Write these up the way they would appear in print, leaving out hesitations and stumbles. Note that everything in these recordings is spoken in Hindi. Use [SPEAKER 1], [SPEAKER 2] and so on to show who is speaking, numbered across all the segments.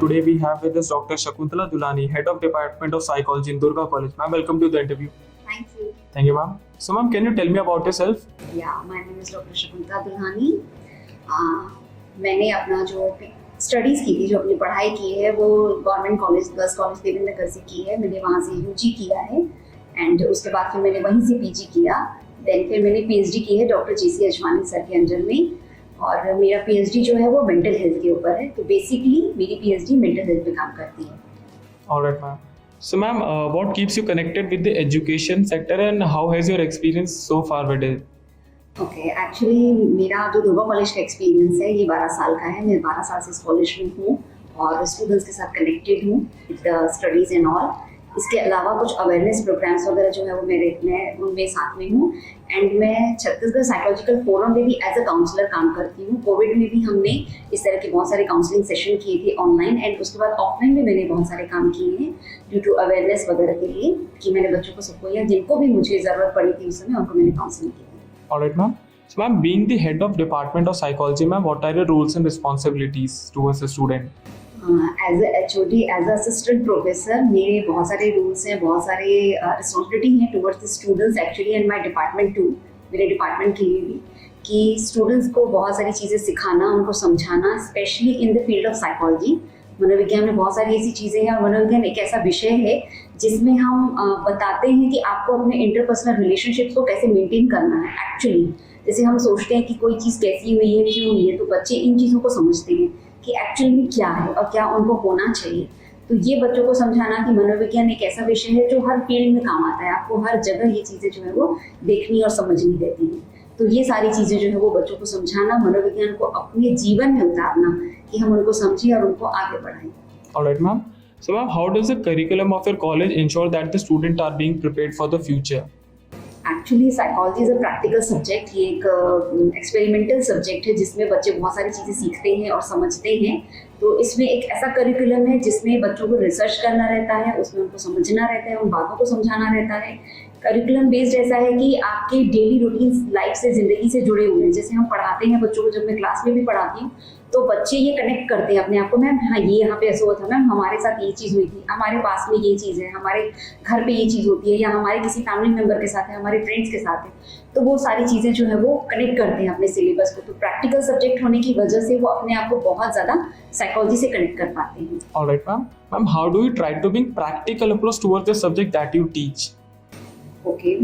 [SPEAKER 1] Today we have with us Dr. Shakuntala Dulani, Head of Department of Psychology in Durga College. Ma'am, welcome to the interview.
[SPEAKER 2] Thank you.
[SPEAKER 1] Thank you, ma'am. So, ma'am, can you tell me about yourself?
[SPEAKER 2] Yeah, my name is Dr. Shakuntala Dulani. मैंने अपना जो स्टडीज़ की थी, जो अपनी पढ़ाई की है, वो government college girls college Devendra Nagar से की है. मैंने वहाँ से यूजी किया है एंड उसके बाद फिर मैंने वहीं से पीजी किया. देन फिर मैंने पीएचडी की है डॉक्टर जीसी अजवानी सर के अंडर में. और मेरा पीएचडी जो है वो मेंटल हेल्थ के ऊपर है. तो बेसिकली मेरी पीएचडी मेंटल हेल्थ पे काम करती है.
[SPEAKER 1] Alright, ma'am. So, ma'am, what keeps you connected with the education sector and how has your experience so far with it?
[SPEAKER 2] Okay, actually मेरा जो दुर्गा कॉलेज का एक्सपीरियंस है ये 12 साल का है. मैं 12 साल से इस कॉलेज में हूँ और स्टूडेंट्स के साथ कनेक्टेड हूँ with the studies and all. इसके अलावा कुछ अवेयरनेस प्रोग्राम्स वगैरह जो है वो मैं उनमें साथ में हूँ. एंड मैं छत्तीसगढ़ साइकोलॉजिकल फोरम में भी एज अ काउंसलर काम करती हूँ. कोविड में भी हमने इस तरह के बहुत सारे काउंसलिंग सेशन किए थे ऑनलाइन एंड उसके बाद ऑफलाइन में मैंने बहुत सारे काम किए हैं ड्यू टू अवेयरनेस वगैरह के लिए कि मैंने बच्चों को सबको या जिनको भी मुझे ज़रूरत पड़ी थी उस समय उनको मैंने काउंसलिंग की.
[SPEAKER 1] Alright, ma'am. So, ma'am, being the head of Department of Psychology, ma'am, what are your roles and responsibilities towards the student?
[SPEAKER 2] As HOD, as assistant professor मेरे बहुत सारे रूल्स हैं, बहुत सारे रिस्पॉन्सिबिलिटी हैं towards the students actually and my department too. मेरे डिपार्टमेंट के लिए भी कि स्टूडेंट्स को बहुत सारी चीज़ें सिखाना, उनको समझाना, specially in the field of psychology. मनोविज्ञान में बहुत सारी ऐसी चीज़ें हैं और मनोविज्ञान एक ऐसा विषय है जिसमें हम बताते हैं कि आपको अपने इंटरपर्सनल रिलेशनशिप्स को कैसे मेंटेन करना है. एक्चुअली जैसे हम सोचते हैं कि कोई चीज़ कैसी हुई है, क्यों हुई है, तो बच्चे इन चीज़ों को समझते हैं कि एक्चुअली में क्या है और क्या उनको होना चाहिए. तो ये बच्चों को समझाना कि मनोविज्ञान एक ऐसा विषय है जो हर फील्ड में काम आता है. आपको हर जगह ये चीज़ें जो है वो देखनी और समझनी रहती हैं. तो ये सारी चीज़ें जो है वो बच्चों को समझाना, मनोविज्ञान को अपने जीवन में उतारना कि हम उनको समझें और उनको आगे बढ़ाएं.
[SPEAKER 1] Alright, ma'am. So, ma'am, how does the curriculum of your college ensure that the students are being prepared for the future?
[SPEAKER 2] Actually psychology is a practical subject. ये एक एक्सपेरिमेंटल सब्जेक्ट है जिसमें बच्चे बहुत सारी चीज़ें सीखते हैं और समझते हैं. तो इसमें एक ऐसा करिकुलम है जिसमें बच्चों को रिसर्च करना रहता है, उसमें उनको समझना रहता है, उन बातों को समझाना रहता है. करिकुलम बेस्ड ऐसा है कि आपके डेली रूटीन लाइफ से, ज़िंदगी से जुड़े हुए हैं. जैसे हम पढ़ाते हैं बच्चों को, जब मैं क्लास में भी पढ़ाती हूँ तो बच्चे ये कनेक्ट करते हैं अपने आप को. मैम हाँ, ये यहाँ पे ऐसा हुआ था, मैम हमारे साथ ये चीज़ हुई थी, हमारे पास में ये चीज़ है, हमारे घर पे ये चीज़ होती है, या हमारे किसी फैमिली मेम्बर के साथ है, हमारे फ्रेंड्स के साथ है. तो वो सारी चीज़ें जो है वो कनेक्ट करते हैं अपने सिलेबस को. तो प्रैक्टिकल सब्जेक्ट होने की वजह से वो अपने आप को बहुत ज़्यादा साइकोलॉजी से कनेक्ट कर पाते हैं.
[SPEAKER 1] Alright, ma'am. Ma'am, how do you try to bring practical approach towards the subject that you teach?
[SPEAKER 2] Okay,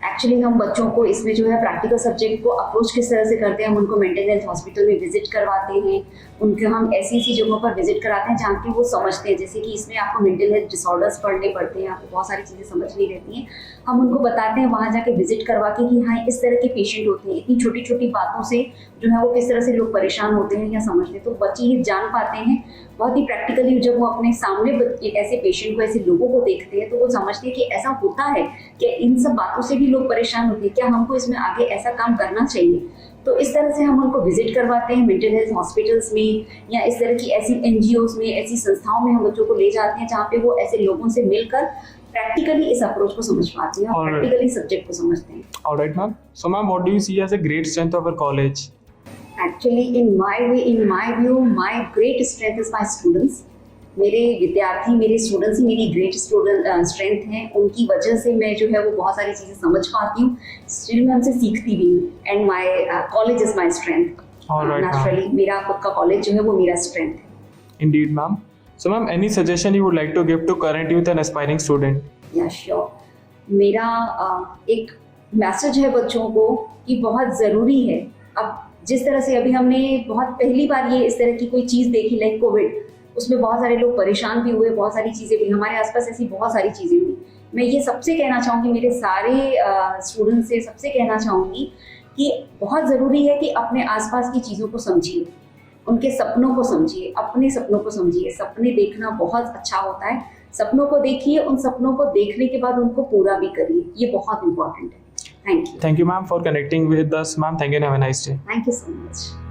[SPEAKER 2] actually हम बच्चों को इसमें जो है प्रैक्टिकल सब्जेक्ट को अप्रोच किस तरह से करते हैं. हम उनको मेंटल हेल्थ हॉस्पिटल में विजिट करवाते हैं, उनको हम ऐसी ऐसी जगहों पर विजिट कराते हैं जहाँ की वो समझते हैं. जैसे कि इसमें आपको मेंटल हेल्थ डिसऑर्डर्स पढ़ने पड़ते हैं, आपको बहुत सारी चीज़ें समझनी रहती हैं. हम उनको बताते हैं वहाँ जाके विजिट करवा के कि हाँ इस तरह के पेशेंट होते हैं. इतनी छोटी छोटी बातों से जो है वो किस तरह से लोग परेशान होते हैं या समझते हैं. तो बच्चे ये जान पाते हैं बहुत ही प्रैक्टिकली. जब वो अपने सामने ऐसे पेशेंट को, ऐसे लोगों को देखते हैं तो वो समझते हैं कि ऐसा होता है कि इन सब बातों से भी लोग परेशान होते हैं, क्या हमको इसमें आगे ऐसा काम करना चाहिए. तो इस तरह से हम उनको विजिट करवाते हैं मेंटल हेल्थ हॉस्पिटल्स में या इस तरह की ऐसी NGOs में, ऐसी संस्थाओं में हम बच्चों को ले जाते हैं जहाँ पे वो ऐसे लोगों से मिलकर प्रैक्टिकली इस अप्रोच को समझ पाते हैं और प्रैक्टिकली सब्जेक्ट को समझते हैं.
[SPEAKER 1] Alright, ma'am. So, ma'am, what do you see as a great strength of our college?
[SPEAKER 2] Actually, in my view, my great strength is my students. मेरे विद्यार्थी, मेरे स्टूडेंट्स ही मेरी ग्रेट स्ट्रेंथ हैं. उनकी वजह से मैं जो है वो बहुत सारी चीज़ें समझ पाती हूँ. स्टिल मैं उनसे सीखती भी हूँ. And my college is my strength. Naturally मेरा खुद का कॉलेज जो है वो मेरा स्ट्रेंथ है.
[SPEAKER 1] Indeed, ma'am. So, ma'am, any suggestion you would like to give to current youth and aspiring student?
[SPEAKER 2] या श्योर. मेरा एक मैसेज है बच्चों को कि बहुत ज़रूरी है. अब जिस तरह से अभी हमने बहुत पहली बार ये इस तरह की कोई चीज़ देखी लाइक कोविड, उसमें बहुत सारे लोग परेशान भी हुए, बहुत सारी चीज़ें भी हमारे आसपास ऐसी बहुत सारी चीज़ें हुई. मैं ये सबसे कहना चाहूँगी, मेरे सारे स्टूडेंट्स से सबसे कहना चाहूँगी कि बहुत ज़रूरी है कि अपने आसपास की चीज़ों को समझिए, उनके सपनों को समझिए, अपने सपनों को समझिए. सपने देखना बहुत अच्छा होता है. सपनों को देखिए, उन सपनों को देखने के बाद उनको पूरा भी करिए. ये बहुत इंपॉर्टेंट है. Thank you.
[SPEAKER 1] Thank you, ma'am, for connecting with us, ma'am. Thank you and have a nice day.
[SPEAKER 2] Thank you so much.